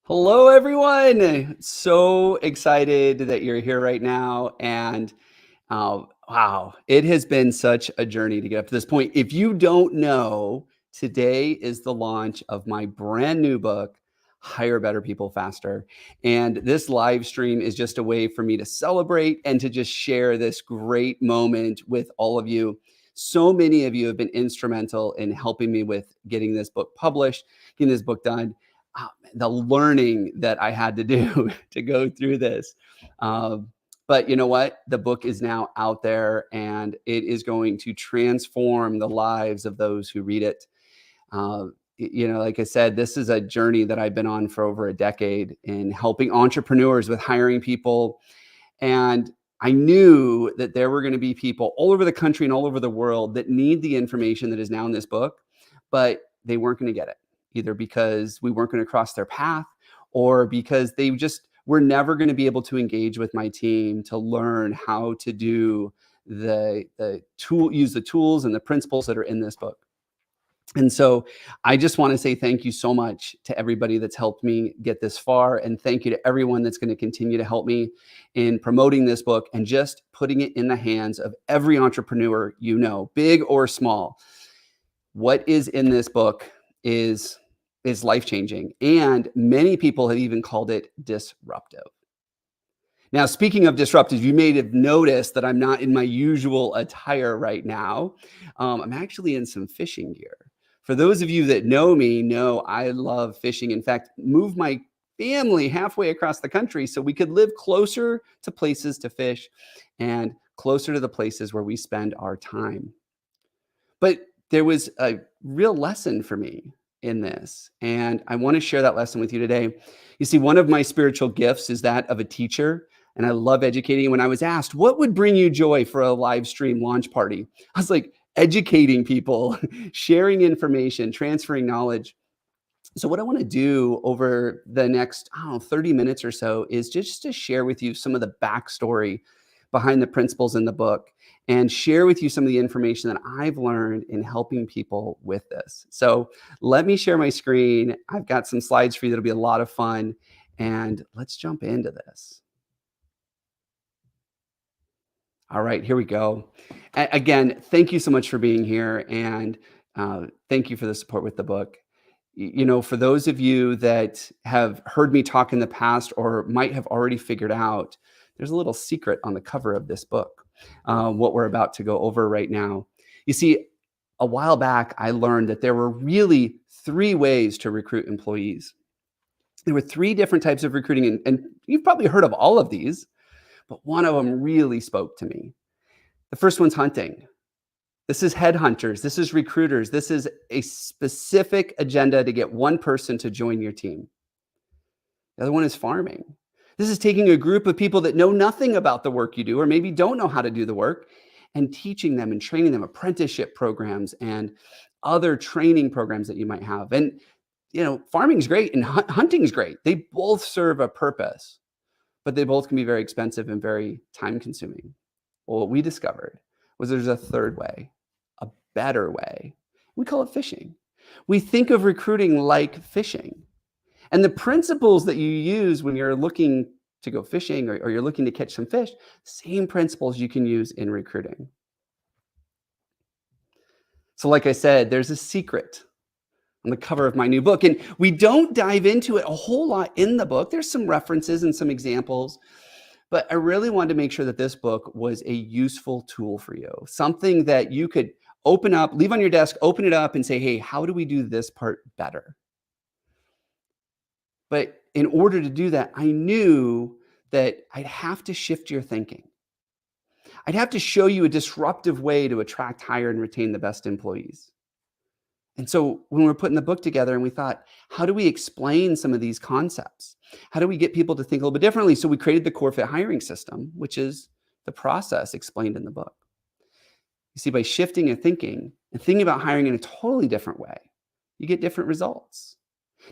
Hello, everyone. So excited that you're here right now. And wow, it has been such a journey to get up to this point. If you don't know, today is the launch of my brand new book, Hire Better People Faster. And this live stream is just a way for me to celebrate and to just share this great moment with all of you. So many of you have been instrumental in helping me with getting this book published, getting this book done. The learning that I had to do to go through this. But you know what? The book is now out there and it is going to transform the lives of those who read it. Like I said, this is a journey that I've been on for over a decade in helping entrepreneurs with hiring people. And I knew that there were going to be people all over the country and all over the world that need the information that is now in this book, but they weren't going to get it, either because we weren't going to cross their path or because they just were never going to be able to engage with my team to learn how to do use the tools and the principles that are in this book. And so I just want to say thank you so much to everybody that's helped me get this far. And thank you to everyone that's going to continue to help me in promoting this book and just putting it in the hands of every entrepreneur, big or small. What is in this book is life-changing. And many people have even called it disruptive. Now, speaking of disruptive, you may have noticed that I'm not in my usual attire right now. I'm actually in some fishing gear. For those of you that know me, know I love fishing. In fact, moved my family halfway across the country so we could live closer to places to fish and closer to the places where we spend our time. But there was a real lesson for me in this, and I want to share that lesson with you today. You see, one of my spiritual gifts is that of a teacher, and I love educating. When I was asked, what would bring you joy for a live stream launch party? I was like, educating people, sharing information, transferring knowledge. So what I want to do over the next, 30 minutes or so is just to share with you some of the backstory behind the principles in the book and share with you some of the information that I've learned in helping people with this. So let me share my screen. I've got some slides for you that'll be a lot of fun, and let's jump into this. All right, here we go. Again, thank you so much for being here, and thank you for the support with the book. For those of you that have heard me talk in the past or might have already figured out, there's a little secret on the cover of this book, what we're about to go over right now. You see, a while back, I learned that there were really three ways to recruit employees. There were three different types of recruiting, and you've probably heard of all of these, but one of them really spoke to me. The first one's hunting. This is headhunters. This is recruiters. This is a specific agenda to get one person to join your team. The other one is farming. This is taking a group of people that know nothing about the work you do, or maybe don't know how to do the work, and teaching them and training them, apprenticeship programs and other training programs that you might have. And, farming is great and hunting is great. They both serve a purpose, but they both can be very expensive and very time consuming. Well, what we discovered was there's a third way, a better way. We call it fishing. We think of recruiting like fishing. And the principles that you use when you're looking to go fishing or you're looking to catch some fish, same principles you can use in recruiting. So like I said, there's a secret on the cover of my new book. And we don't dive into it a whole lot in the book. There's some references and some examples. But I really wanted to make sure that this book was a useful tool for you, something that you could open up, leave on your desk, open it up and say, hey, how do we do this part better? But in order to do that, I knew that I'd have to shift your thinking. I'd have to show you a disruptive way to attract, hire, and retain the best employees. And so when we were putting the book together and we thought, how do we explain some of these concepts? How do we get people to think a little bit differently? So we created the Core Fit hiring system, which is the process explained in the book. You see, by shifting your thinking and thinking about hiring in a totally different way, you get different results.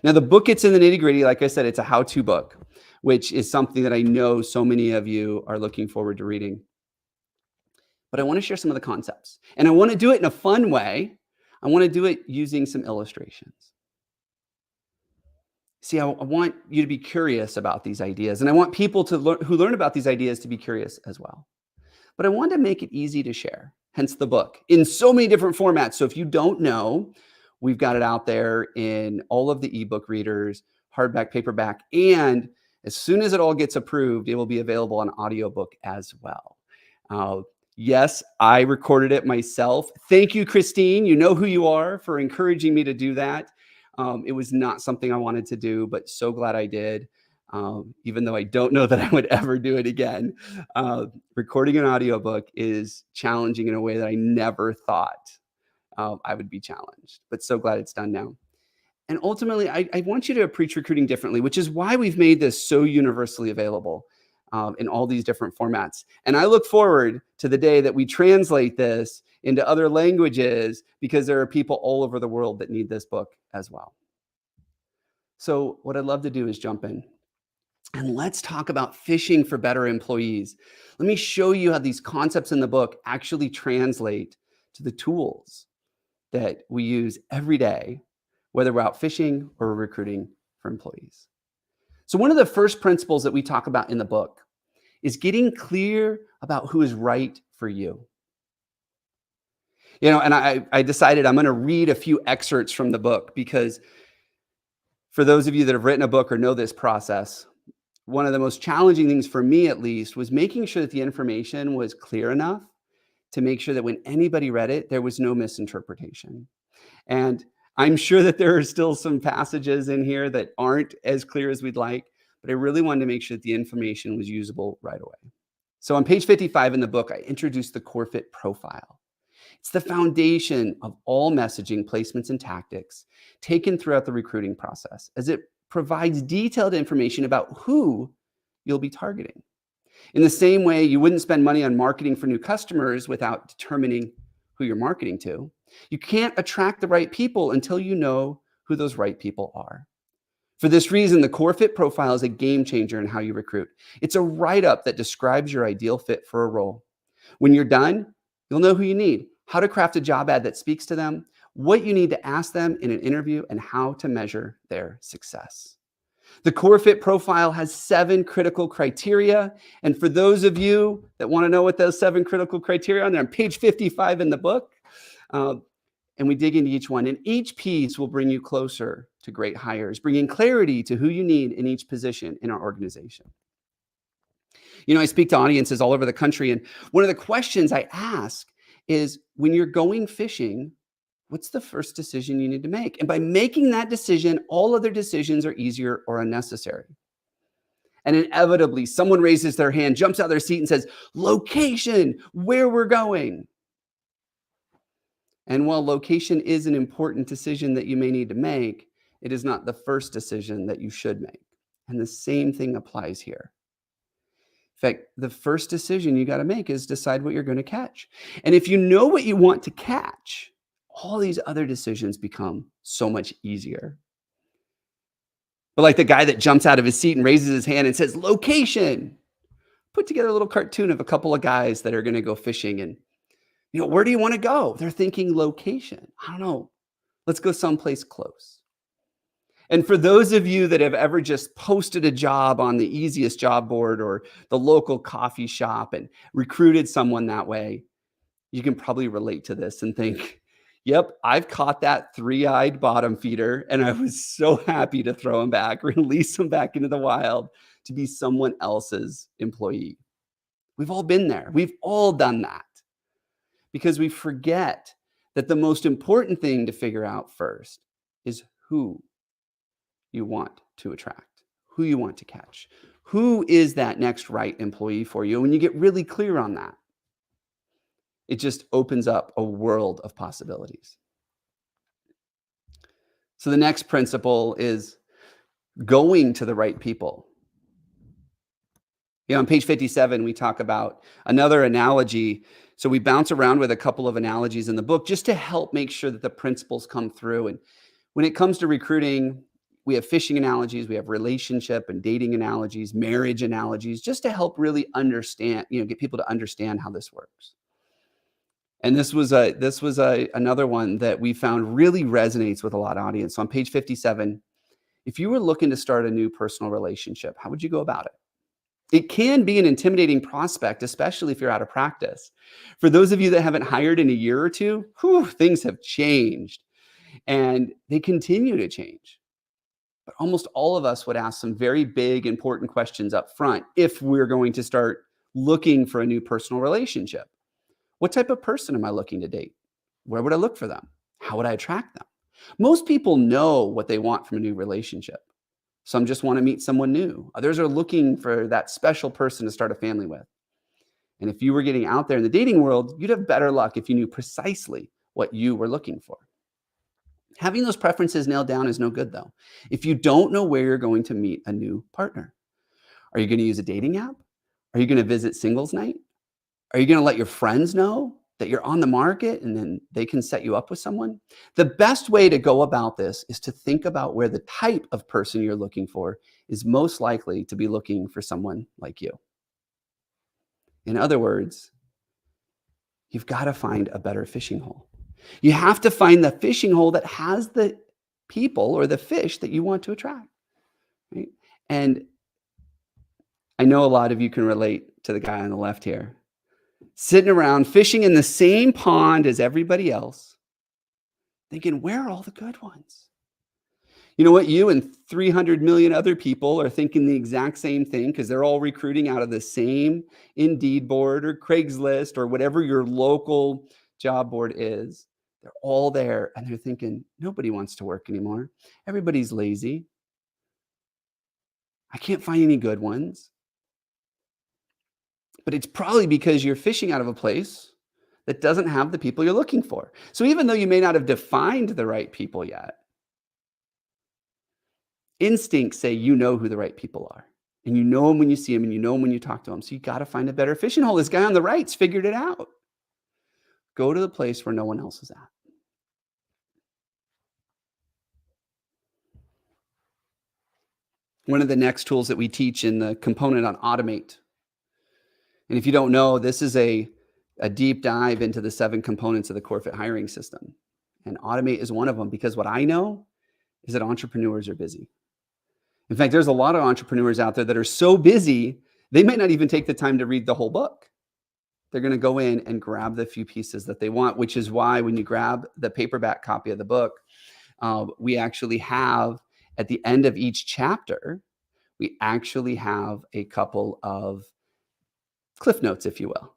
Now, the book gets in the nitty-gritty. Like I said, it's a how-to book, which is something that I know so many of you are looking forward to reading. But I want to share some of the concepts. And I want to do it in a fun way. I want to do it using some illustrations. See, I want you to be curious about these ideas, and I want people to learn who learn about these ideas to be curious as well. But I wanted to make it easy to share, hence the book, in so many different formats. So if you don't know, we've got it out there in all of the ebook readers, hardback, paperback, and as soon as it all gets approved, it will be available on audiobook as well. Uh, yes, I recorded it myself. Thank you, Christine. You know who you are for encouraging me to do that. It was not something I wanted to do, but so glad I did. Even though I don't know that I would ever do it again. Recording an audiobook is challenging in a way that I never thought I would be challenged, but so glad it's done now. And ultimately, I want you to approach recruiting differently, which is why we've made this so universally available in all these different formats. And I look forward to the day that we translate this into other languages because there are people all over the world that need this book as well. So what I'd love to do is jump in. And let's talk about fishing for better employees. Let me show you how these concepts in the book actually translate to the tools that we use every day, whether we're out fishing or recruiting for employees. So, one of the first principles that we talk about in the book is getting clear about who is right for you. And I decided I'm going to read a few excerpts from the book because for those of you that have written a book or know this process, one of the most challenging things for me, at least, was making sure that the information was clear enough to make sure that when anybody read it, there was no misinterpretation. And I'm sure that there are still some passages in here that aren't as clear as we'd like, but I really wanted to make sure that the information was usable right away. So on page 55 in the book, I introduced the core fit profile. It's the foundation of all messaging, placements, and tactics taken throughout the recruiting process, as it provides detailed information about who you'll be targeting. In the same way, you wouldn't spend money on marketing for new customers without determining who you're marketing to. You can't attract the right people until you know who those right people are. For this reason, the core fit profile is a game changer in how you recruit. It's a write-up that describes your ideal fit for a role. When you're done, you'll know who you need, how to craft a job ad that speaks to them, what you need to ask them in an interview, and how to measure their success. The core fit profile has 7 critical criteria. And for those of you that want to know what those 7 critical criteria are, they're on page 55 in the book. And we dig into each one. And each piece will bring you closer to great hires, bringing clarity to who you need in each position in our organization. I speak to audiences all over the country. And one of the questions I ask is, when you're going fishing, what's the first decision you need to make? And by making that decision, all other decisions are easier or unnecessary. And inevitably, someone raises their hand, jumps out of their seat and says, location, where we're going. And while location is an important decision that you may need to make, it is not the first decision that you should make. And the same thing applies here. In fact, the first decision you got to make is decide what you're going to catch. And if you know what you want to catch, all these other decisions become so much easier. But like the guy that jumps out of his seat and raises his hand and says, location, put together a little cartoon of a couple of guys that are going to go fishing. And, where do you want to go? They're thinking location. I don't know. Let's go someplace close. And for those of you that have ever just posted a job on the easiest job board or the local coffee shop and recruited someone that way, you can probably relate to this and think, yep, I've caught that 3-eyed bottom feeder, and I was so happy to throw him back, release him back into the wild to be someone else's employee. We've all been there. We've all done that because we forget that the most important thing to figure out first is who you want to attract, who you want to catch, who is that next right employee for you. When you get really clear on that, it just opens up a world of possibilities. So the next principle is going to the right people. On page 57, we talk about another analogy. So we bounce around with a couple of analogies in the book just to help make sure that the principles come through. And when it comes to recruiting, we have fishing analogies, we have relationship and dating analogies, marriage analogies, just to help really understand, get people to understand how this works. And this was another one that we found really resonates with a lot of audience. So on page 57, If you were looking to start a new personal relationship, how would you go about it? It can be an intimidating prospect, especially if you're out of practice. For those of you that haven't hired in a year or two, whew, things have changed and they continue to change. But almost all of us would ask some very big, important questions up front if we're going to start looking for a new personal relationship. What type of person am I looking to date? Where would I look for them? How would I attract them? Most people know what they want from a new relationship. Some just want to meet someone new. Others are looking for that special person to start a family with. And if you were getting out there in the dating world, you'd have better luck if you knew precisely what you were looking for. Having those preferences nailed down is no good, though, if you don't know where you're going to meet a new partner. Are you going to use a dating app? Are you going to visit singles night? Are you going to let your friends know that you're on the market and then they can set you up with someone? The best way to go about this is to think about where the type of person you're looking for is most likely to be looking for someone like you. In other words, you've got to find a better fishing hole. You have to find the fishing hole that has the people or the fish that you want to attract. Right? And I know a lot of you can relate to the guy on the left here, sitting around fishing in the same pond as everybody else, thinking, where are all the good ones? You know what? You and 300 million other people are thinking the exact same thing because they're all recruiting out of the same Indeed board or Craigslist or whatever your local job board is. They're all there and they're thinking, nobody wants to work anymore. Everybody's lazy. I can't find any good ones. But it's probably because you're fishing out of a place that doesn't have the people you're looking for. So even though you may not have defined the right people yet, instincts say you know who the right people are. And you know them when you see them and you know them when you talk to them. So you got to find a better fishing hole. This guy on the right's figured it out. Go to the place where no one else is at. One of the next tools that we teach in the component on automate. And if you don't know, this is a deep dive into the 7 components of the CoreFit hiring system. And automate is one of them because what I know is that entrepreneurs are busy. In fact, there's a lot of entrepreneurs out there that are so busy, they might not even take the time to read the whole book. They're going to go in and grab the few pieces that they want, which is why when you grab the paperback copy of the book, we actually have at the end of each chapter, we actually have a couple of cliff notes, if you will.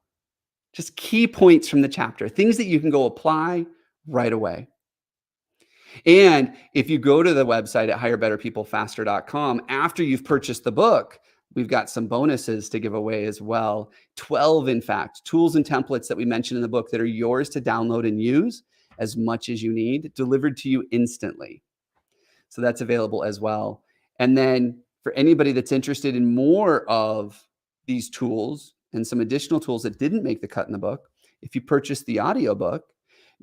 Just key points from the chapter, things that you can go apply right away. And if you go to the website at hirebetterpeoplefaster.com, after you've purchased the book, we've got some bonuses to give away as well. 12, in fact, tools and templates that we mentioned in the book that are yours to download and use as much as you need, delivered to you instantly. So that's available as well. And then for anybody that's interested in more of these tools and some additional tools that didn't make the cut in the book, if you purchase the audiobook,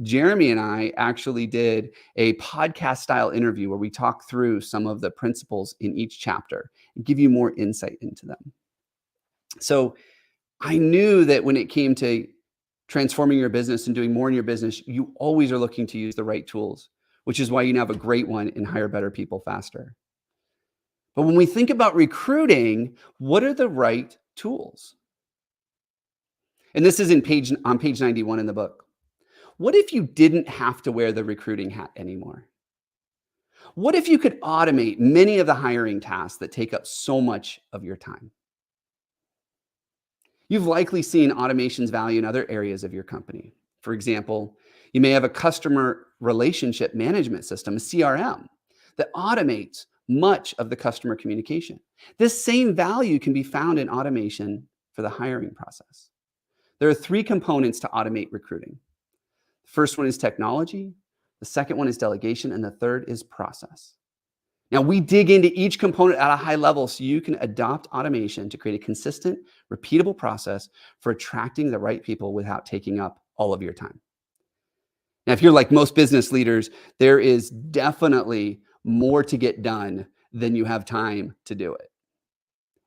Jeremy and I actually did a podcast style interview where we talk through some of the principles in each chapter and give you more insight into them. So I knew that when it came to transforming your business and doing more in your business, you always are looking to use the right tools, which is why you now have a great one in Hire Better People Faster. But when we think about recruiting, what are the right tools? And this is on page 91 in the book. What if you didn't have to wear the recruiting hat anymore? What if you could automate many of the hiring tasks that take up so much of your time? You've likely seen automation's value in other areas of your company. For example, you may have a customer relationship management system, a CRM, that automates much of the customer communication. This same value can be found in automation for the hiring process. There are 3 components to automate recruiting. The first one is technology, the second one is delegation, and the third is process. Now, we dig into each component at a high level so you can adopt automation to create a consistent, repeatable process for attracting the right people without taking up all of your time. Now, if you're like most business leaders, there is definitely more to get done than you have time to do it.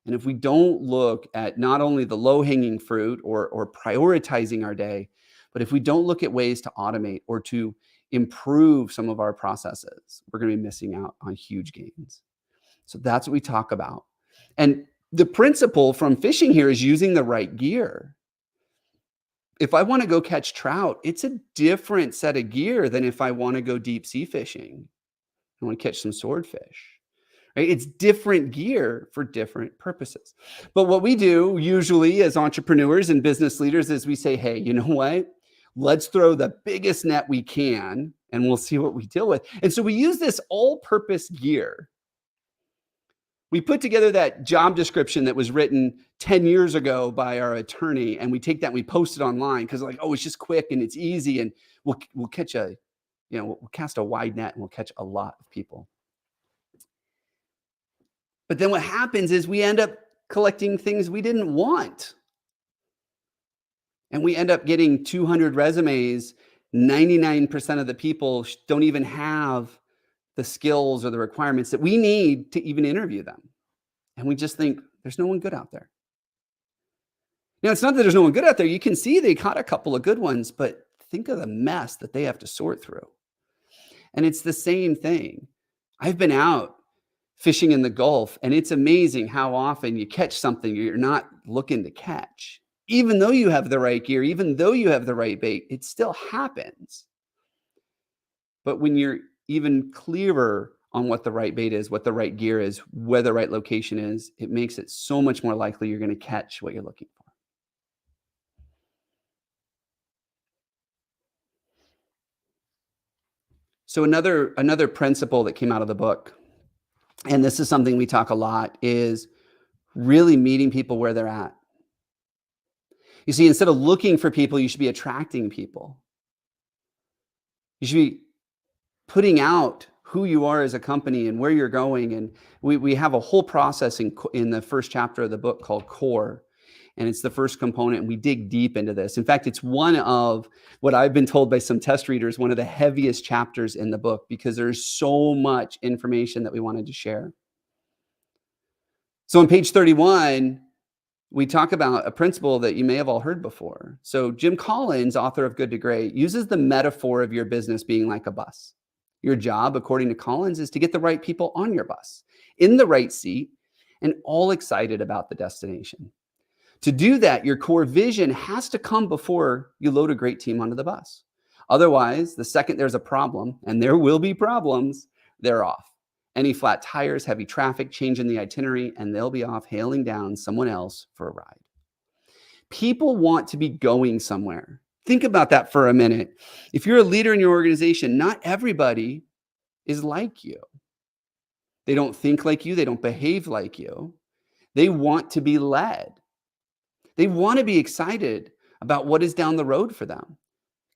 And if we don't look at not only the low-hanging fruit or prioritizing our day, but if we don't look at ways to automate or to improve some of our processes, we're going to be missing out on huge gains. So that's what we talk about. And the principle from fishing here is using the right gear. If I want to go catch trout, it's a different set of gear than if I want to go deep sea fishing. I want to catch some swordfish. Right? It's different gear for different purposes. But what we do usually as entrepreneurs and business leaders is we say, hey, you know what? Let's throw the biggest net we can and we'll see what we deal with. And so we use this all-purpose gear. We put together that job description that was written 10 years ago by our attorney, and we take that and we post it online because like, oh, it's just quick and it's easy, and we'll catch we'll cast a wide net and we'll catch a lot of people. But then what happens is we end up collecting things we didn't want. And we end up getting 200 resumes. 99% of the people don't even have the skills or the requirements that we need to even interview them. And we just think there's no one good out there. Now, it's not that there's no one good out there. You can see they caught a couple of good ones, but think of the mess that they have to sort through. And it's the same thing. I've been out fishing in the Gulf, and it's amazing how often you catch something you're not looking to catch. Even though you have the right gear, even though you have the right bait, it still happens. But when you're even clearer on what the right bait is, what the right gear is, where the right location is, it makes it so much more likely you're going to catch what you're looking for. So another principle that came out of the book, and this is something we talk a lot, is really meeting people where they're at. You see, instead of looking for people, you should be attracting people. You should be putting out who you are as a company and where you're going. And we have a whole process in the first chapter of the book called Core. And it's the first component, and we dig deep into this. In fact, it's one of what I've been told by some test readers, one of the heaviest chapters in the book, because there's so much information that we wanted to share. So on page 31, we talk about a principle that you may have all heard before. So Jim Collins, author of Good to Great, uses the metaphor of your business being like a bus. Your job, according to Collins, is to get the right people on your bus, in the right seat, and all excited about the destination. To do that, your core vision has to come before you load a great team onto the bus. Otherwise, the second there's a problem, and there will be problems, they're off. Any flat tires, heavy traffic, change in the itinerary, and they'll be off hailing down someone else for a ride. People want to be going somewhere. Think about that for a minute. If you're a leader in your organization, not everybody is like you. They don't think like you. They don't behave like you. They want to be led. They want to be excited about what is down the road for them.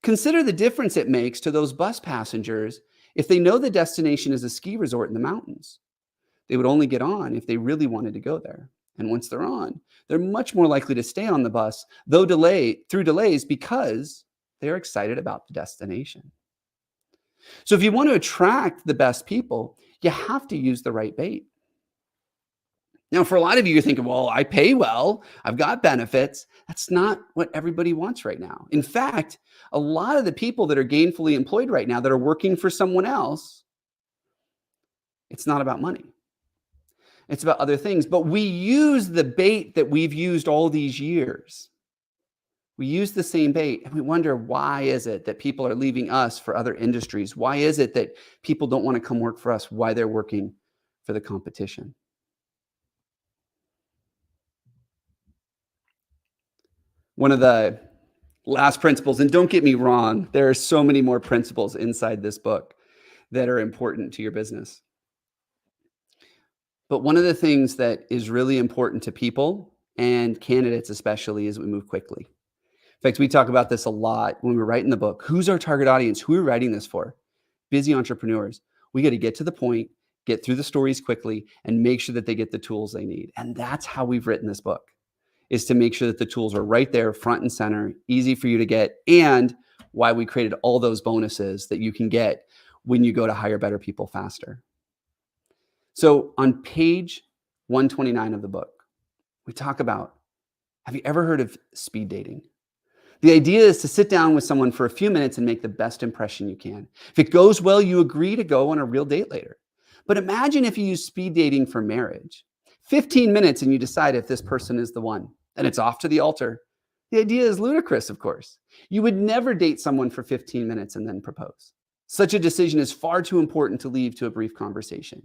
Consider the difference it makes to those bus passengers if they know the destination is a ski resort in the mountains. They would only get on if they really wanted to go there. And once they're on, they're much more likely to stay on the bus, through delays, because they're excited about the destination. So if you want to attract the best people, you have to use the right bait. Now, for a lot of you, you're thinking, well, I pay well, I've got benefits. That's not what everybody wants right now. In fact, a lot of the people that are gainfully employed right now that are working for someone else, it's not about money. It's about other things. But we use the bait that we've used all these years. We use the same bait, and we wonder, why is it that people are leaving us for other industries? Why is it that people don't want to come work for us? Why they're working for the competition? One of the last principles, and don't get me wrong, there are so many more principles inside this book that are important to your business. But one of the things that is really important to people and candidates especially is we move quickly. In fact, we talk about this a lot when we're writing the book. Who's our target audience? Who are we writing this for? Busy entrepreneurs. We got to get to the point, get through the stories quickly, and make sure that they get the tools they need. And that's how we've written this book, is to make sure that the tools are right there, front and center, easy for you to get, and why we created all those bonuses that you can get when you go to hire better people faster. So on page 129 of the book, we talk about, have you ever heard of speed dating? The idea is to sit down with someone for a few minutes and make the best impression you can. If it goes well, you agree to go on a real date later. But imagine if you use speed dating for marriage. 15 minutes and you decide if this person is the one, and it's off to the altar. The idea is ludicrous, of course. You would never date someone for 15 minutes and then propose. Such a decision is far too important to leave to a brief conversation.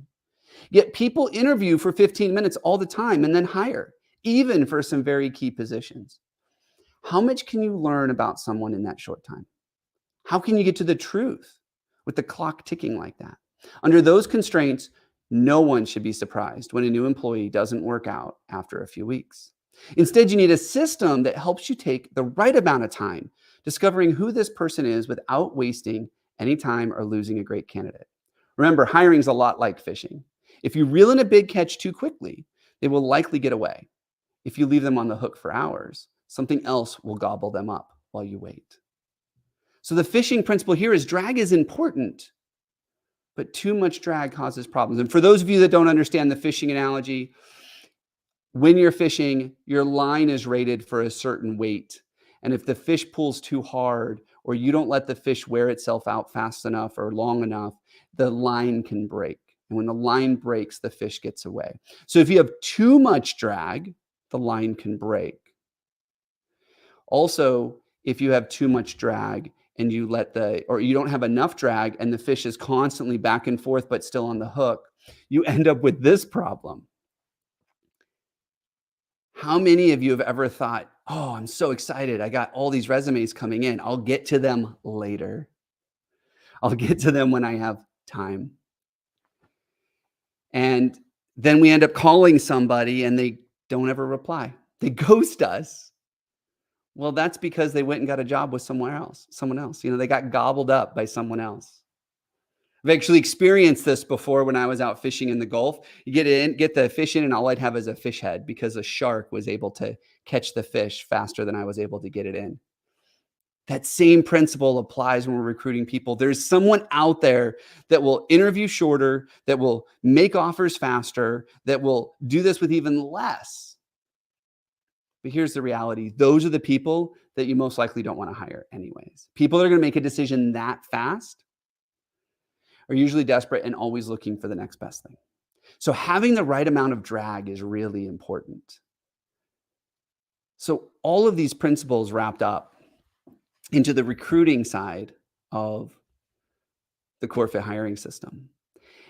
Yet people interview for 15 minutes all the time and then hire, even for some very key positions. How much can you learn about someone in that short time? How can you get to the truth with the clock ticking like that? Under those constraints, no one should be surprised when a new employee doesn't work out after a few weeks. Instead, you need a system that helps you take the right amount of time discovering who this person is without wasting any time or losing a great candidate. Remember, hiring is a lot like fishing. If you reel in a big catch too quickly, they will likely get away. If you leave them on the hook for hours, something else will gobble them up while you wait. So the fishing principle here is drag is important, but too much drag causes problems. And for those of you that don't understand the fishing analogy, when you're fishing, your line is rated for a certain weight. And if the fish pulls too hard, or you don't let the fish wear itself out fast enough or long enough, the line can break. And when the line breaks, the fish gets away. So if you have too much drag, the line can break. Also, if you have too much drag and you don't have enough drag and the fish is constantly back and forth but still on the hook, you end up with this problem. How many of you have ever thought, oh, I'm so excited. I got all these resumes coming in. I'll get to them later. I'll get to them when I have time. And then we end up calling somebody and they don't ever reply. They ghost us. Well, that's because they went and got a job with someone else. They got gobbled up by someone else. I've actually experienced this before when I was out fishing in the Gulf. You get the fish in, and all I'd have is a fish head because a shark was able to catch the fish faster than I was able to get it in. That same principle applies when we're recruiting people. There's someone out there that will interview shorter, that will make offers faster, that will do this with even less. But here's the reality. Those are the people that you most likely don't want to hire anyways. People that are going to make a decision that fast are usually desperate and always looking for the next best thing. So having the right amount of drag is really important. So all of these principles wrapped up into the recruiting side of the CoreFit hiring system.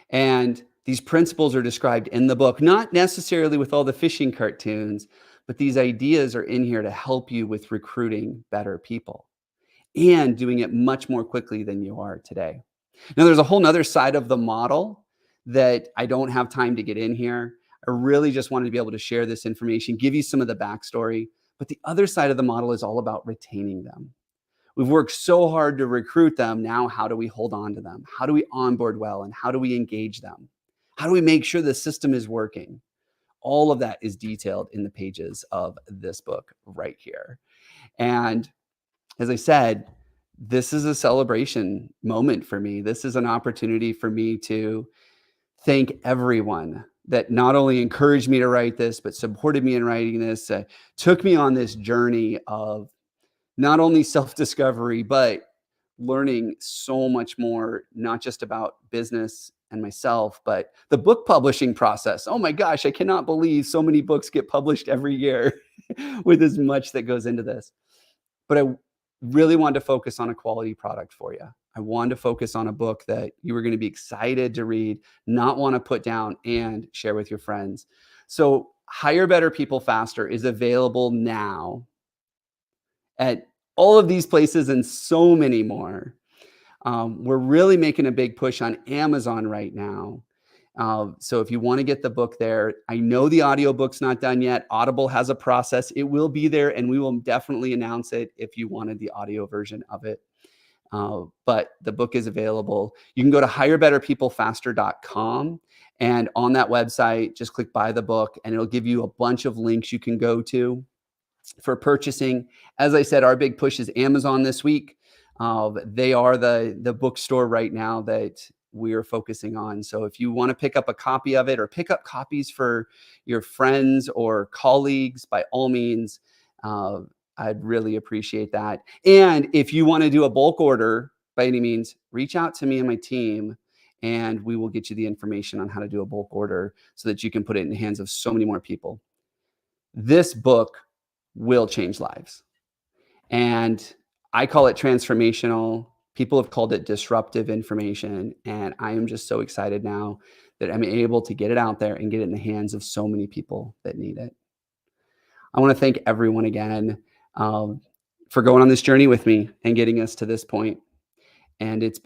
And these principles are described in the book, not necessarily with all the fishing cartoons, but these ideas are in here to help you with recruiting better people and doing it much more quickly than you are today. Now, there's a whole nother side of the model that I don't have time to get in here. I really just wanted to be able to share this information, give you some of the backstory. But the other side of the model is all about retaining them. We've worked so hard to recruit them. Now, how do we hold on to them? How do we onboard well? And how do we engage them? How do we make sure the system is working? All of that is detailed in the pages of this book right here. And as I said, this is a celebration moment for me. This is an opportunity for me to thank everyone that not only encouraged me to write this, but supported me in writing this, took me on this journey of not only self-discovery, but learning so much more, not just about business and myself, but the book publishing process. Oh my gosh, I cannot believe so many books get published every year with as much that goes into this. But I really wanted to focus on a quality product for you. I wanted to focus on a book that you were going to be excited to read, not want to put down and share with your friends. So Hire Better People Faster is available now at all of these places and so many more. We're really making a big push on Amazon right now. So if you want to get the book there, I know the audiobook's not done yet. Audible has a process. It will be there, and we will definitely announce it if you wanted the audio version of it. But the book is available. You can go to hirebetterpeoplefaster.com. And on that website, just click buy the book, and it'll give you a bunch of links you can go to for purchasing. As I said, our big push is Amazon this week. They are the bookstore right now that we are focusing on. So if you want to pick up a copy of it or pick up copies for your friends or colleagues, by all means, I'd really appreciate that. And if you want to do a bulk order by any means, reach out to me and my team, and we will get you the information on how to do a bulk order so that you can put it in the hands of so many more people. This book will change lives. And I call it transformational. People have called it disruptive information. And I am just so excited now that I'm able to get it out there and get it in the hands of so many people that need it. I want to thank everyone again um, for going on this journey with me and getting us to this point. And it's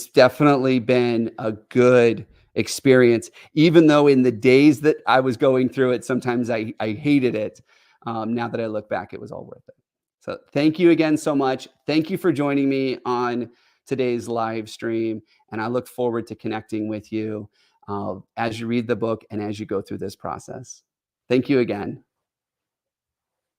definitely been a good experience, even though in the days that I was going through it, sometimes I hated it. Now that I look back, it was all worth it. So thank you again so much. Thank you for joining me on today's live stream. And I look forward to connecting with you as you read the book and as you go through this process. Thank you again.